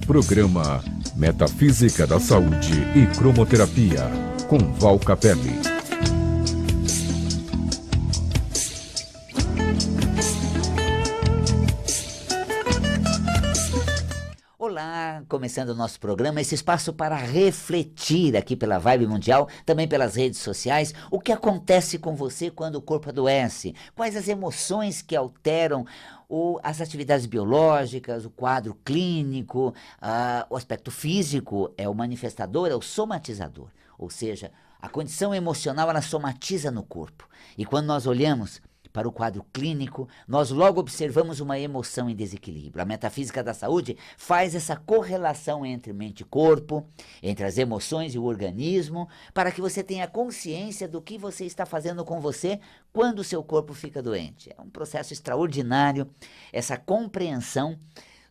Programa Metafísica da Saúde e Cromoterapia, com Val Capelli. Olá, começando o nosso programa, esse espaço para refletir aqui pela Vibe Mundial, também pelas redes sociais, o que acontece com você quando o corpo adoece, quais as emoções que alteram as atividades biológicas, o quadro clínico, o aspecto físico é o manifestador, é o somatizador, ou seja, a condição emocional ela somatiza no corpo, e quando nós olhamos para o quadro clínico, nós logo observamos uma emoção em desequilíbrio. A metafísica da saúde faz essa correlação entre mente e corpo, entre as emoções e o organismo, para que você tenha consciência do que você está fazendo com você quando o seu corpo fica doente. É um processo extraordinário, essa compreensão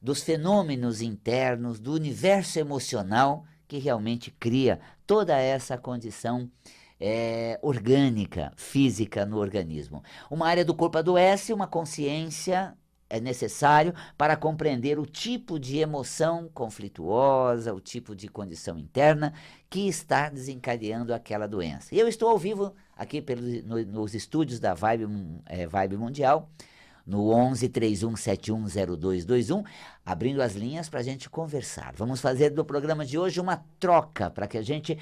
dos fenômenos internos, do universo emocional que realmente cria toda essa condição orgânica, física no organismo. Uma área do corpo adoece, uma consciência é necessário para compreender o tipo de emoção conflituosa, o tipo de condição interna que está desencadeando aquela doença. E eu estou ao vivo aqui nos estúdios da Vibe Mundial, no 11 31 71 0221, abrindo as linhas para a gente conversar. Vamos fazer do programa de hoje uma troca para que a gente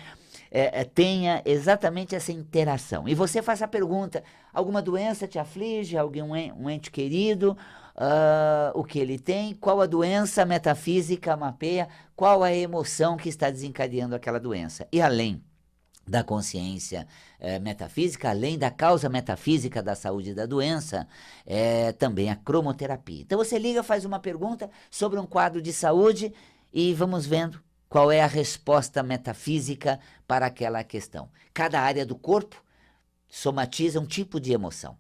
tenha exatamente essa interação. E você faça a pergunta: alguma doença te aflige? Um ente querido? O que ele tem? Qual a doença? A metafísica mapeia qual a emoção que está desencadeando aquela doença. E além da consciência metafísica, além da causa metafísica da saúde e da doença, também a cromoterapia. Então você liga, faz uma pergunta sobre um quadro de saúde e vamos vendo qual é a resposta metafísica para aquela questão. Cada área do corpo somatiza um tipo de emoção.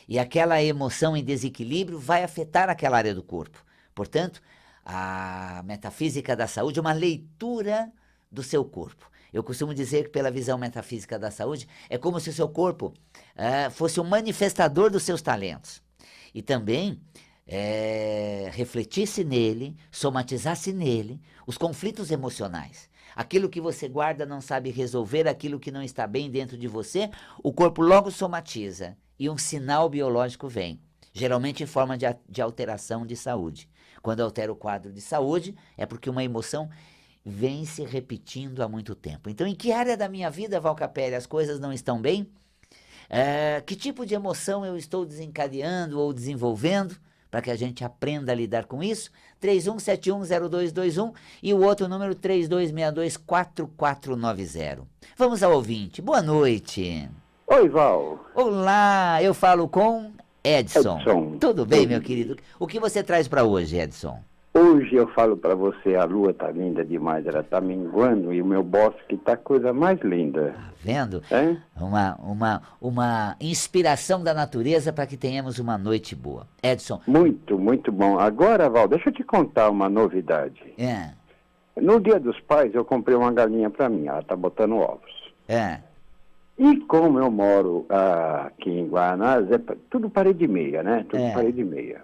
E aquela emoção em desequilíbrio vai afetar aquela área do corpo. Portanto, a metafísica da saúde é uma leitura do seu corpo. Eu costumo dizer que pela visão metafísica da saúde, é como se o seu corpo fosse um manifestador dos seus talentos. E também refletisse nele, somatizasse nele os conflitos emocionais. Aquilo que você guarda, não sabe resolver, aquilo que não está bem dentro de você, o corpo logo somatiza e um sinal biológico vem, geralmente em forma de alteração de saúde. Quando altera o quadro de saúde, é porque uma emoção vem se repetindo há muito tempo. Então, em que área da minha vida, Val Capelli, as coisas não estão bem? Que tipo de emoção eu estou desencadeando ou desenvolvendo? Para que a gente aprenda a lidar com isso, 31710221 e o outro número 32624490. Vamos ao ouvinte. Boa noite. Oi, Val. Olá, eu falo com Edson. Edson. Tudo bem, meu querido? O que você traz para hoje, Edson? Hoje eu falo para você, a lua tá linda demais, ela tá minguando e o meu bosque tá a coisa mais linda. Tá vendo? É? Uma inspiração da natureza para que tenhamos uma noite boa. Edson. Muito, muito bom. Agora, Val, deixa eu te contar uma novidade. No Dia dos Pais eu comprei uma galinha para mim, ela tá botando ovos. E como eu moro aqui em Guanás, é tudo parede meia, né? Tudo parede meia.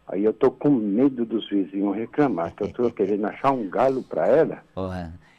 Aí eu tô com medo dos vizinhos reclamar, que eu tô querendo achar um galo para ela.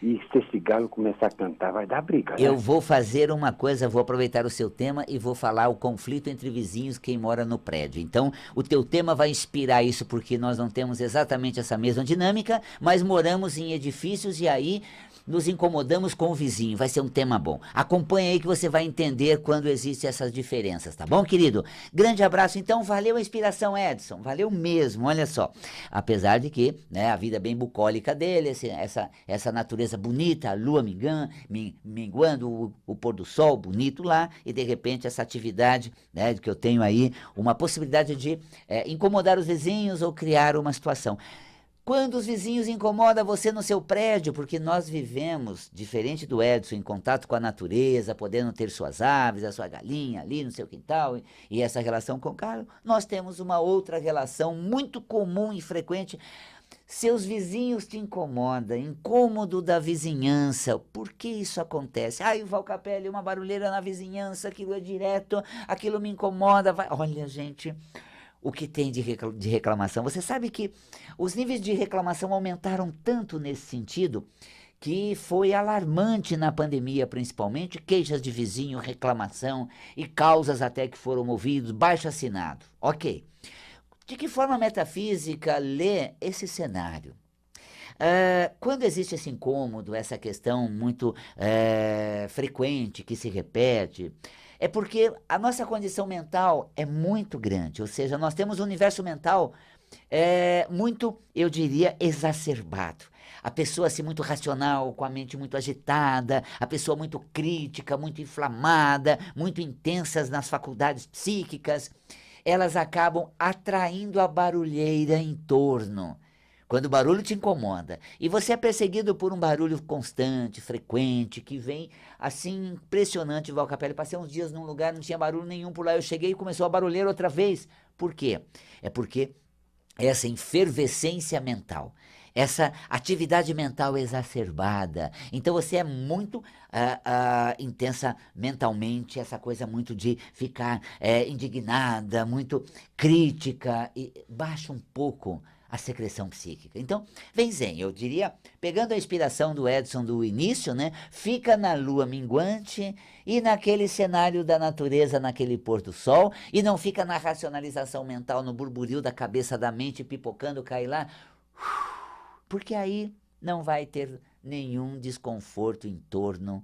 E se esse galo começar a cantar, vai dar briga, né? Eu vou fazer uma coisa, vou aproveitar o seu tema e vou falar o conflito entre vizinhos, quem mora no prédio. Então, o teu tema vai inspirar isso, porque nós não temos exatamente essa mesma dinâmica, mas moramos em edifícios e aí nos incomodamos com o vizinho. Vai ser um tema bom. Acompanha aí que você vai entender quando existem essas diferenças, tá bom, querido? Grande abraço, então. Valeu a inspiração, Edson. Valeu mesmo, olha só. Apesar de que, né, a vida bem bucólica dele, essa natureza bonita, a lua minguando, o pôr do sol bonito lá, e de repente essa atividade, né, que eu tenho aí, uma possibilidade de incomodar os vizinhos ou criar uma situação. Quando os vizinhos incomodam você no seu prédio, porque nós vivemos, diferente do Edson, em contato com a natureza, podendo ter suas aves, a sua galinha ali no seu quintal, e essa relação com o carro, nós temos uma outra relação muito comum e frequente. Seus vizinhos te incomodam, incômodo da vizinhança. Por que isso acontece? Ai, Val Capelli, uma barulheira na vizinhança, aquilo é direto, aquilo me incomoda. Olha, gente, o que tem de reclamação. Você sabe que os níveis de reclamação aumentaram tanto nesse sentido que foi alarmante na pandemia, principalmente, queixas de vizinho, reclamação e causas até que foram movidos, baixo-assinado. Ok. De que forma a metafísica lê esse cenário? Quando existe esse incômodo, essa questão muito frequente, que se repete, é porque a nossa condição mental é muito grande, ou seja, nós temos um universo mental muito, eu diria, exacerbado. A pessoa assim muito racional, com a mente muito agitada, a pessoa muito crítica, muito inflamada, muito intensas nas faculdades psíquicas, elas acabam atraindo a barulheira em torno. Quando o barulho te incomoda e você é perseguido por um barulho constante, frequente, que vem assim impressionante, Val Capelli. Passei uns dias num lugar, não tinha barulho nenhum por lá, eu cheguei e começou a barulheira outra vez. Por quê? É porque essa efervescência mental, essa atividade mental exacerbada, então você é muito intensa mentalmente, essa coisa muito de ficar indignada, muito crítica, e baixa um pouco a secreção psíquica. Então, vem zen, eu diria, pegando a inspiração do Edson do início, né? Fica na lua minguante e naquele cenário da natureza, naquele pôr do sol, e não fica na racionalização mental, no burburinho da cabeça, da mente, pipocando, cai lá, porque aí não vai ter nenhum desconforto em torno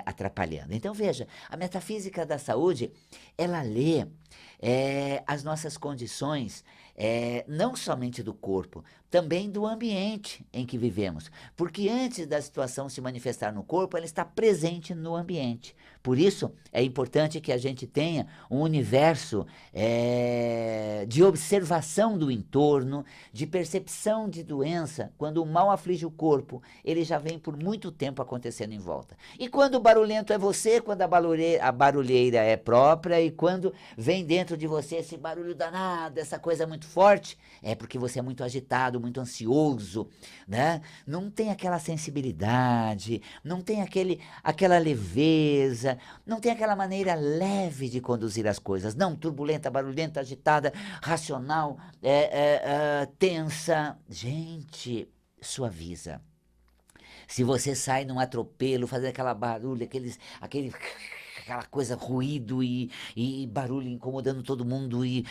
atrapalhando. Então, veja, a metafísica da saúde, ela lê as nossas condições, não somente do corpo, também do ambiente em que vivemos, porque antes da situação se manifestar no corpo, ela está presente no ambiente. Por isso, é importante que a gente tenha um universo de observação do entorno, de percepção de doença. Quando o mal aflige o corpo, ele já vem por muito tempo acontecendo em volta. E quando o barulhento é você, quando a barulheira é própria, e quando vem dentro de você esse barulho danado, essa coisa muito forte, é porque você é muito agitado, muito ansioso, né? Não tem aquela sensibilidade, não tem aquela leveza, não tem aquela maneira leve de conduzir as coisas, não, turbulenta, barulhenta, agitada, racional, tensa. Gente, suaviza. Se você sai num atropelo, fazendo aquela barulho, aquela coisa, ruído e barulho incomodando todo mundo e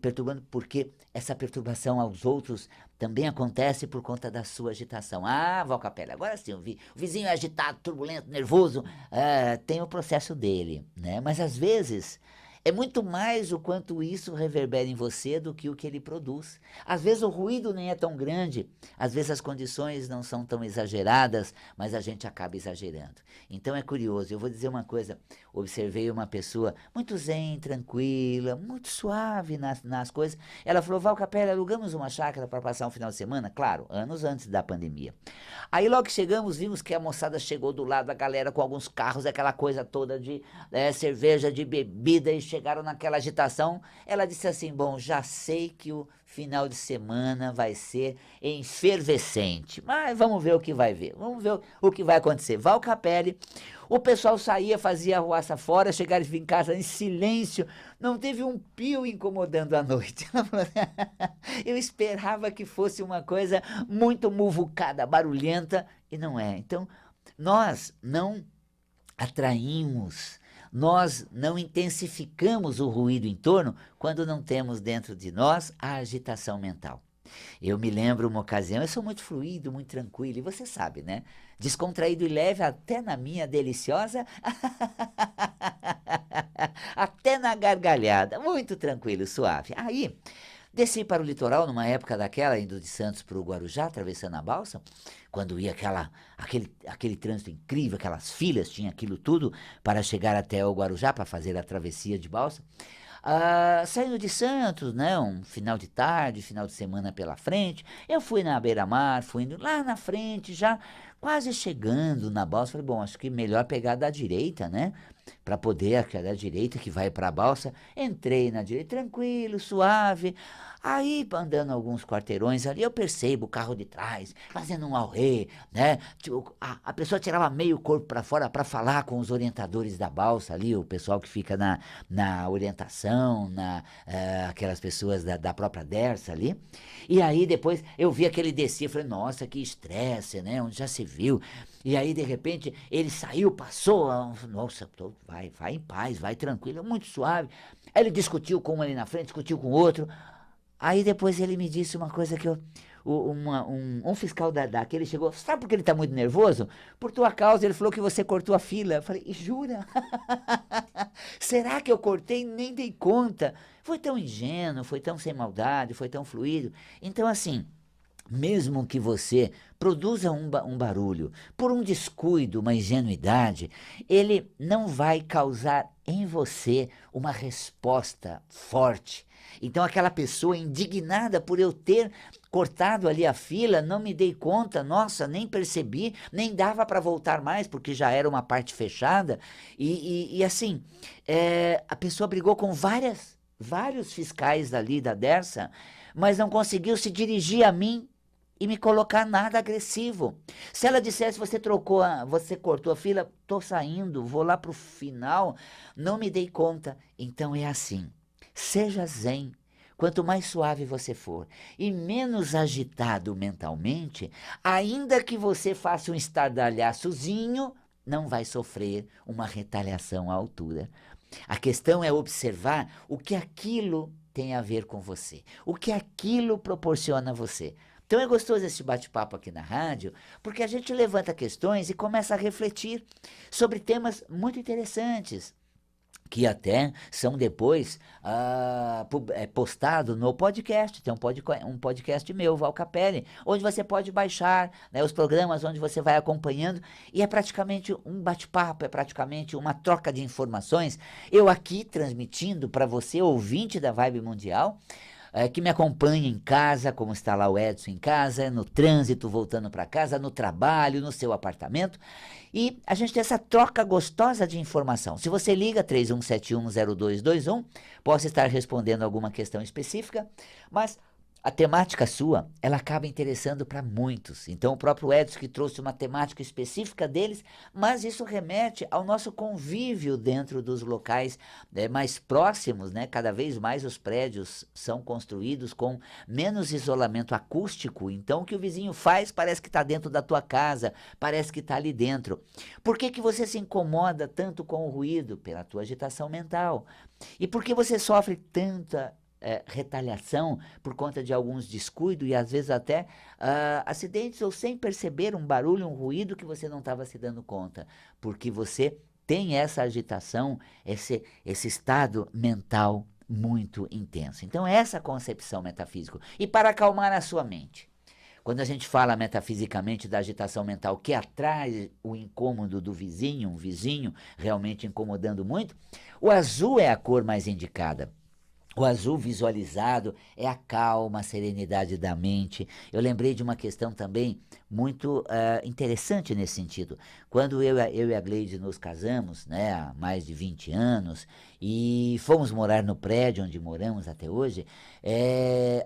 perturbando, porque essa perturbação aos outros também acontece por conta da sua agitação. Ah, Val Capelli, agora sim, o vizinho é agitado, turbulento, nervoso, tem o processo dele, né? Mas às vezes é muito mais o quanto isso reverbera em você do que o que ele produz. Às vezes o ruído nem é tão grande, às vezes as condições não são tão exageradas, mas a gente acaba exagerando. Então é curioso, eu vou dizer uma coisa, observei uma pessoa muito zen, tranquila, muito suave nas coisas. Ela falou, Val Capelli, alugamos uma chácara para passar um final de semana, claro, anos antes da pandemia. Aí logo que chegamos, vimos que a moçada chegou do lado, a galera com alguns carros, aquela coisa toda de cerveja, de bebida, e chegaram naquela agitação. Ela disse assim, bom, já sei que o final de semana vai ser efervescente, mas vamos ver o que vai ver, vamos ver o que vai acontecer. Val Capelli, o pessoal saía, fazia arruaça fora, chegaram em casa em silêncio, não teve um pio incomodando a noite. Eu esperava que fosse uma coisa muito muvucada, barulhenta, e não é. Então, nós não atraímos, nós não intensificamos o ruído em torno quando não temos dentro de nós a agitação mental. Eu me lembro uma ocasião, eu sou muito fluido, muito tranquilo, e você sabe, né? Descontraído e leve até na minha deliciosa, até na gargalhada, muito tranquilo, suave. Aí, desci para o litoral numa época daquela, indo de Santos para o Guarujá, atravessando a balsa, quando ia aquele trânsito incrível, aquelas filas, tinha aquilo tudo para chegar até o Guarujá, para fazer a travessia de balsa. Saindo de Santos, né, um final de tarde, final de semana pela frente, eu fui na beira-mar, fui indo lá na frente, já quase chegando na balsa, falei, bom, acho que melhor pegar da direita, né? para poder, aquela direita que vai para a balsa. Entrei na direita, tranquilo, suave. Aí, andando alguns quarteirões ali, eu percebo o carro de trás, fazendo um auê, né? Tipo, a pessoa tirava meio corpo para fora para falar com os orientadores da balsa ali, o pessoal que fica na orientação, aquelas pessoas da própria Dersa ali. E aí, depois, eu vi aquele descer, falei, nossa, que estresse, né? Onde já se viu. E aí, de repente, ele saiu, passou, nossa, vai em paz, vai tranquilo, muito suave. Aí ele discutiu com um ali na frente, discutiu com o outro. Aí depois ele me disse uma coisa que um fiscal daquele chegou, sabe por que ele está muito nervoso? Por tua causa, ele falou que você cortou a fila. Eu falei, jura? Será que eu cortei? Nem dei conta. Foi tão ingênuo, foi tão sem maldade, foi tão fluido. Então, assim, mesmo que você produza um barulho por um descuido, uma ingenuidade, ele não vai causar em você uma resposta forte. Então aquela pessoa indignada por eu ter cortado ali a fila, não me dei conta, nossa, nem percebi, nem dava para voltar mais, porque já era uma parte fechada, e assim, a pessoa brigou com vários fiscais ali da Dersa, mas não conseguiu se dirigir a mim e me colocar nada agressivo. Se ela dissesse, você cortou a fila, tô saindo, vou lá pro final, não me dei conta. Então é assim, seja zen. Quanto mais suave você for e menos agitado mentalmente, ainda que você faça um estardalhaçozinho, não vai sofrer uma retaliação à altura. A questão é observar o que aquilo tem a ver com você, o que aquilo proporciona a você. Então é gostoso esse bate-papo aqui na rádio, porque a gente levanta questões e começa a refletir sobre temas muito interessantes, que até são depois postados no podcast. Tem um podcast meu, Val Capelli, onde você pode baixar, né, os programas, onde você vai acompanhando, e é praticamente um bate-papo, é praticamente uma troca de informações. Eu aqui transmitindo para você, ouvinte da Vibe Mundial, que me acompanha em casa, como está lá o Edson em casa, no trânsito, voltando para casa, no trabalho, no seu apartamento. E a gente tem essa troca gostosa de informação. Se você liga 31710221, posso estar respondendo alguma questão específica, mas a temática sua, ela acaba interessando para muitos. Então o próprio Edson que trouxe uma temática específica deles, mas isso remete ao nosso convívio dentro dos locais mais próximos, né? Cada vez mais os prédios são construídos com menos isolamento acústico, então o que o vizinho faz parece que está dentro da tua casa, parece que está ali dentro. Por que você se incomoda tanto com o ruído? Pela tua agitação mental. E por que você sofre tanta retaliação por conta de alguns descuidos e às vezes até acidentes, ou sem perceber um barulho, um ruído que você não estava se dando conta, porque você tem essa agitação, esse estado mental muito intenso. Então essa concepção metafísica. E para acalmar a sua mente, quando a gente fala metafisicamente da agitação mental que atrai o incômodo do vizinho, um vizinho realmente incomodando muito, o azul é a cor mais indicada. O azul visualizado é a calma, a serenidade da mente. Eu lembrei de uma questão também muito interessante nesse sentido. Quando eu e a Gleide nos casamos, né, há mais de 20 anos, e fomos morar no prédio onde moramos até hoje,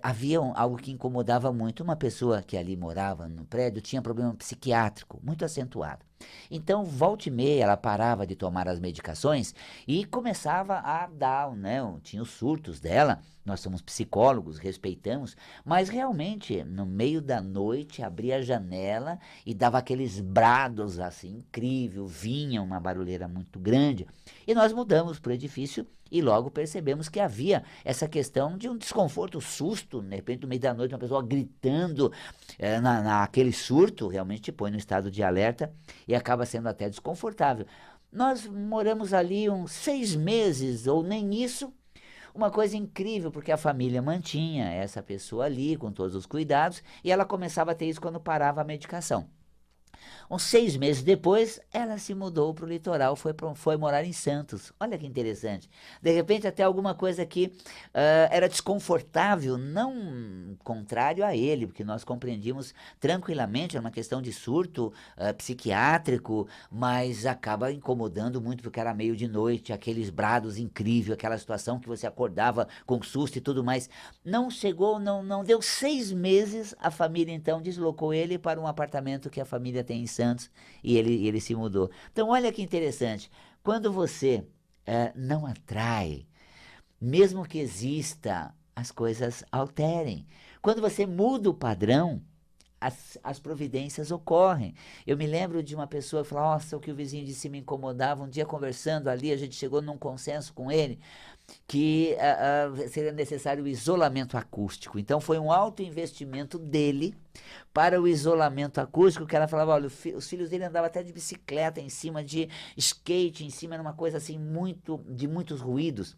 havia algo que incomodava muito. Uma pessoa que ali morava no prédio tinha problema psiquiátrico muito acentuado. Então, volta e meia, ela parava de tomar as medicações e começava a dar, né, tinha os surtos dela. Nós somos psicólogos, respeitamos, mas realmente, no meio da noite, abria a janela e dava aqueles brados assim, incrível, vinha uma barulheira muito grande. E nós mudamos para o edifício e logo percebemos que havia essa questão de um desconforto, susto, de repente, no meio da noite, uma pessoa gritando, naquele surto, realmente te põe no estado de alerta e acaba sendo até desconfortável. Nós moramos ali uns 6 meses, ou nem isso. Uma coisa incrível, porque a família mantinha essa pessoa ali com todos os cuidados e ela começava a ter isso quando parava a medicação. Uns 6 meses depois, ela se mudou para o litoral, foi morar em Santos. Olha que interessante. De repente, até alguma coisa que era desconfortável, não contrário a ele, porque nós compreendíamos tranquilamente, era uma questão de surto psiquiátrico, mas acaba incomodando muito, porque era meio de noite, aqueles brados incríveis, aquela situação que você acordava com susto e tudo mais. Não chegou, não deu 6 meses, a família então deslocou ele para um apartamento que a família tem em Santos, e ele se mudou. Então, olha que interessante, quando você não atrai, mesmo que exista, as coisas alterem. Quando você muda o padrão, as providências ocorrem. Eu me lembro de uma pessoa que falou, nossa, o que o vizinho disse me incomodava. Um dia conversando ali, a gente chegou num consenso com ele, que seria necessário o isolamento acústico. Então foi um alto investimento dele para o isolamento acústico, que ela falava, olha, os filhos dele andavam até de bicicleta em cima, de skate em cima, era uma coisa assim de muitos ruídos.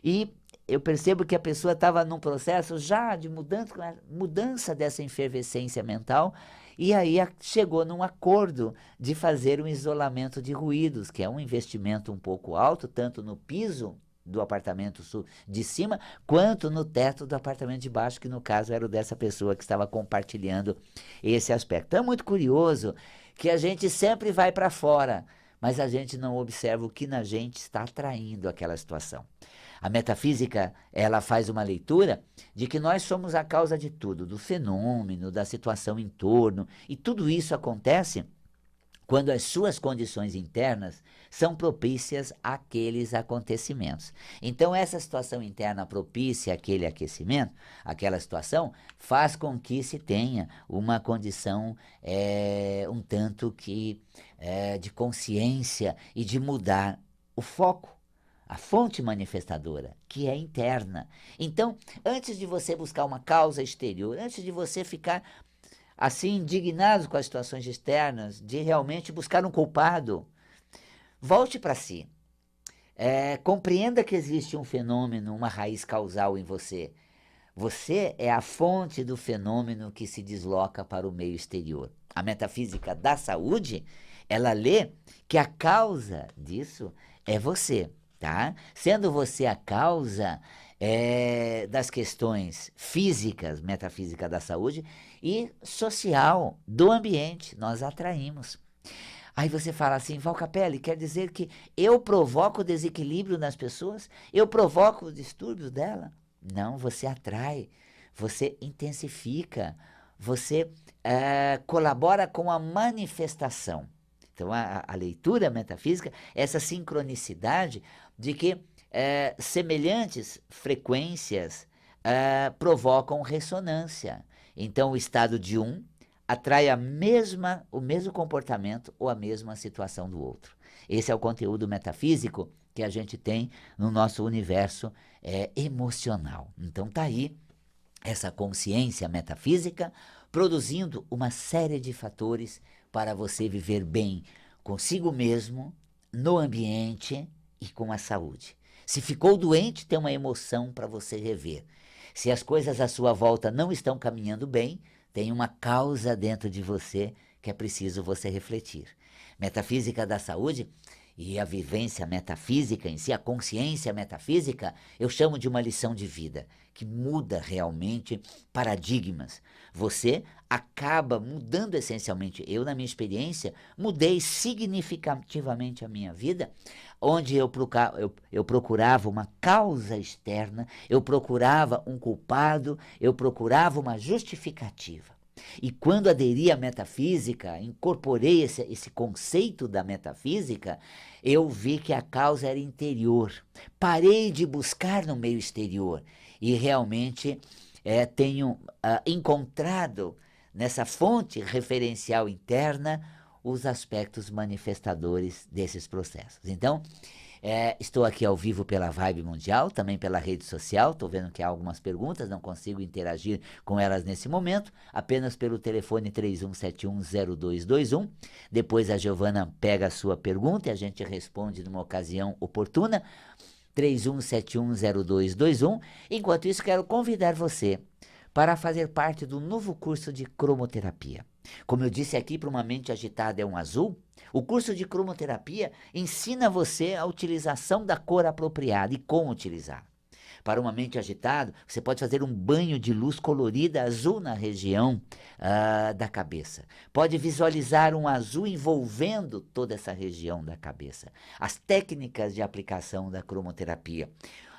E eu percebo que a pessoa estava num processo já de mudança dessa efervescência mental, e aí chegou num acordo de fazer um isolamento de ruídos, que é um investimento um pouco alto, tanto no piso do apartamento de cima, quanto no teto do apartamento de baixo, que no caso era o dessa pessoa que estava compartilhando esse aspecto. Então é muito curioso que a gente sempre vai para fora, mas a gente não observa o que na gente está atraindo aquela situação. A metafísica, ela faz uma leitura de que nós somos a causa de tudo, do fenômeno, da situação em torno, e tudo isso acontece quando as suas condições internas são propícias àqueles acontecimentos. Então, essa situação interna propícia àquele aquecimento, aquela situação, faz com que se tenha uma condição um tanto que de consciência e de mudar o foco, a fonte manifestadora, que é interna. Então, antes de você buscar uma causa exterior, antes de você ficar assim, indignados com as situações externas, de realmente buscar um culpado, volte para si. Compreenda que existe um fenômeno, uma raiz causal em você. Você é a fonte do fenômeno que se desloca para o meio exterior. A metafísica da saúde, ela lê que a causa disso é você, tá? Sendo você a causa das questões físicas, metafísica da saúde, e social, do ambiente, nós atraímos. Aí você fala assim, Val Capelli, quer dizer que eu provoco desequilíbrio nas pessoas? Eu provoco os distúrbios dela? Não, você atrai, você intensifica, você colabora com a manifestação. Então, a leitura metafísica, essa sincronicidade de que semelhantes frequências provocam ressonância. Então, o estado de um atrai o mesmo comportamento ou a mesma situação do outro. Esse é o conteúdo metafísico que a gente tem no nosso universo emocional. Então, tá aí essa consciência metafísica produzindo uma série de fatores para você viver bem consigo mesmo, no ambiente e com a saúde. Se ficou doente, tem uma emoção para você rever. Se as coisas à sua volta não estão caminhando bem, tem uma causa dentro de você que é preciso você refletir. Metafísica da saúde e a vivência metafísica em si, a consciência metafísica, eu chamo de uma lição de vida, que muda realmente paradigmas. Você acaba mudando essencialmente. Eu, na minha experiência, mudei significativamente a minha vida, onde eu procurava uma causa externa, eu procurava um culpado, eu procurava uma justificativa. E quando aderi à metafísica, incorporei esse conceito da metafísica, eu vi que a causa era interior. Parei de buscar no meio exterior e realmente tenho encontrado nessa fonte referencial interna os aspectos manifestadores desses processos. Então, estou aqui ao vivo pela Vibe Mundial, também pela rede social, estou vendo que há algumas perguntas, não consigo interagir com elas nesse momento, apenas pelo telefone 31710221, depois a Giovana pega a sua pergunta e a gente responde numa ocasião oportuna, 31710221, enquanto isso quero convidar você para fazer parte do novo curso de cromoterapia. Como eu disse aqui, para uma mente agitada é um azul. O curso de cromoterapia ensina você a utilização da cor apropriada e como utilizar. Para uma mente agitada, você pode fazer um banho de luz colorida azul na região da cabeça. Pode visualizar um azul envolvendo toda essa região da cabeça. As técnicas de aplicação da cromoterapia.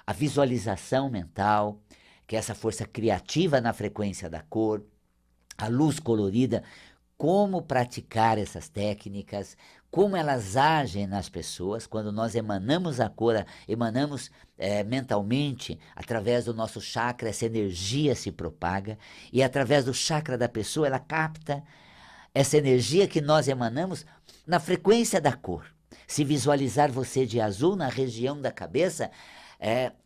A visualização mental, que é essa força criativa na frequência da cor. A luz colorida, como praticar essas técnicas, como elas agem nas pessoas. Quando nós emanamos a cor, emanamos mentalmente, através do nosso chakra, essa energia se propaga, e através do chakra da pessoa, ela capta essa energia que nós emanamos na frequência da cor. Se visualizar você de azul na região da cabeça,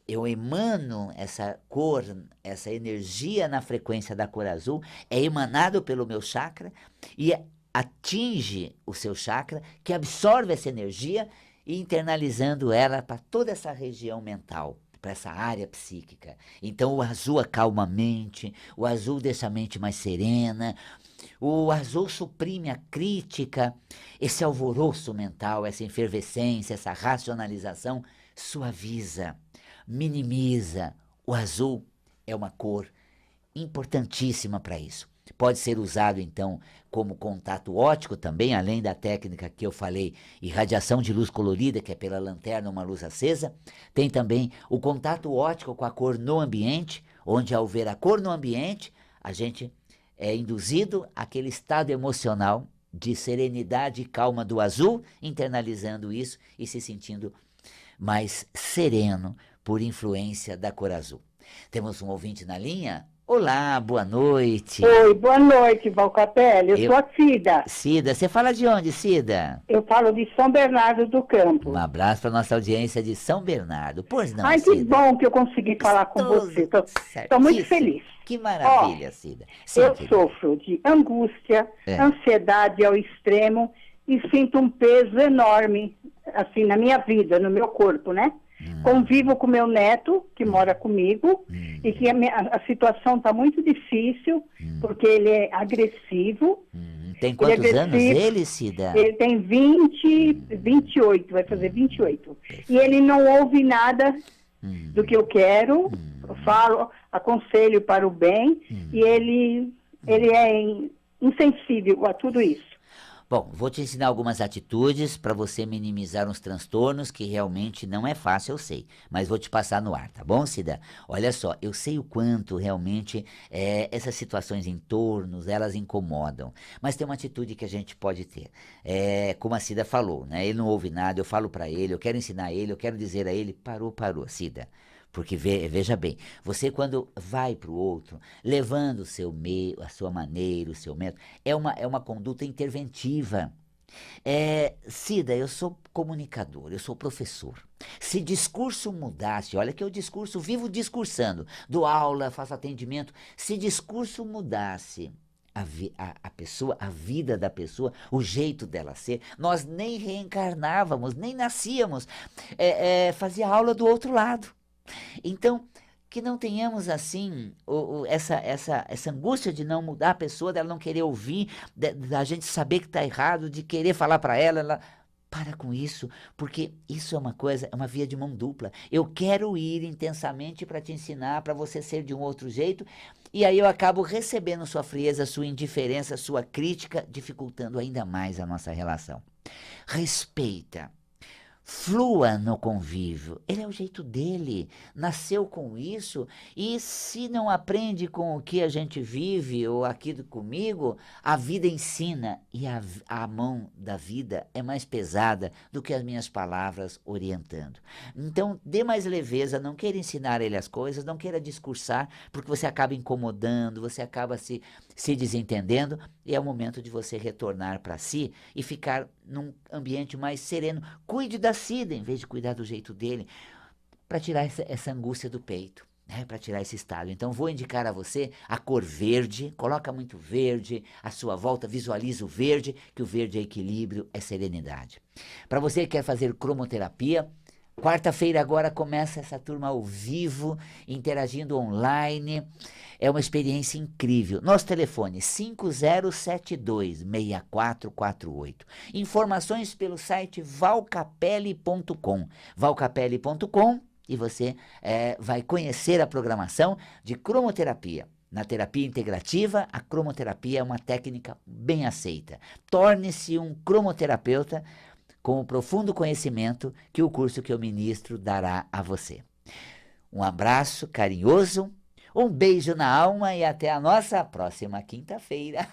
eu emano essa cor, essa energia na frequência da cor azul, é emanado pelo meu chakra e atinge o seu chakra, que absorve essa energia e internalizando ela para toda essa região mental, para essa área psíquica. Então o azul acalma a mente, o azul deixa a mente mais serena, o azul suprime a crítica, esse alvoroço mental, essa efervescência, essa racionalização, suaviza, minimiza. O azul é uma cor importantíssima para isso. Pode ser usado, então, como contato óptico também, além da técnica que eu falei, irradiação de luz colorida, que é pela lanterna, uma luz acesa. Tem também o contato óptico com a cor no ambiente, onde ao ver a cor no ambiente, a gente é induzido àquele estado emocional de serenidade e calma do azul, internalizando isso e se sentindo mais sereno por influência da cor azul. Temos um ouvinte na linha? Olá, boa noite. Oi, boa noite, Valcapelli. Eu sou a Cida. Cida, você fala de onde, Cida? Eu falo de São Bernardo do Campo. Um abraço para nossa audiência de São Bernardo. Pois não, Ai, Cida? que bom que eu consegui falar com você. Estou muito feliz. Que maravilha, Cida. Sim, eu querida. sofro de angústia, ansiedade ao extremo e sinto um peso enorme, assim, na minha vida, no meu corpo, né? Convivo com meu neto, que mora comigo, e que a situação está muito difícil, porque ele é agressivo. Tem quantos anos ele, Cida? Ele tem 28, vai fazer 28. E ele não ouve nada do que eu quero, eu falo, aconselho para o bem, e ele é insensível a tudo isso. Bom, vou te ensinar algumas atitudes para você minimizar uns transtornos que realmente não é fácil, eu sei. Mas vou te passar no ar, tá bom, Cida? Olha só, eu sei o quanto realmente essas situações em torno, elas incomodam. Mas tem uma atitude que a gente pode ter. Como a Cida falou, né? Ele não ouve nada, eu falo para ele, eu quero ensinar ele, eu quero dizer a ele, parou, Cida. Porque veja bem, você quando vai para o outro, levando o seu meio, a sua maneira, o seu método, é uma conduta interventiva. Cida, eu sou comunicador, eu sou professor. Se discurso mudasse, olha que eu discurso, vivo discursando, dou aula, faço atendimento. Se discurso mudasse a pessoa, a vida da pessoa, o jeito dela ser, nós nem reencarnávamos, nem nascíamos, fazia aula do outro lado. Então, que não tenhamos assim essa angústia de não mudar a pessoa, dela não querer ouvir, da gente saber que está errado, de querer falar para ela. Para com isso, porque isso é uma coisa, é uma via de mão dupla. Eu quero ir intensamente para te ensinar, para você ser de um outro jeito, e aí eu acabo recebendo sua frieza, sua indiferença, sua crítica, dificultando ainda mais a nossa relação. Respeita. Flua no convívio, ele é o jeito dele, nasceu com isso, e se não aprende com o que a gente vive, ou aqui comigo, a vida ensina, e a mão da vida é mais pesada do que as minhas palavras orientando. Então, dê mais leveza, não queira ensinar ele as coisas, não queira discursar, porque você acaba incomodando, você acaba se desentendendo, e é o momento de você retornar para si e ficar num ambiente mais sereno. Cuide da Cida, em vez de cuidar do jeito dele, para tirar essa angústia do peito, né? Para tirar esse estado. Então, vou indicar a você a cor verde, coloca muito verde, à sua volta visualiza o verde, que o verde é equilíbrio, é serenidade. Para você que quer fazer cromoterapia, Quarta-feira agora começa essa turma ao vivo, interagindo online. É uma experiência incrível. Nosso telefone 5072-6448. Informações pelo site valcapelli.com. Valcapelli.com e você vai conhecer a programação de cromoterapia. Na terapia integrativa, a cromoterapia é uma técnica bem aceita. Torne-se um cromoterapeuta com o profundo conhecimento que o curso que eu ministro dará a você. Um abraço carinhoso, um beijo na alma e até a nossa próxima quinta-feira.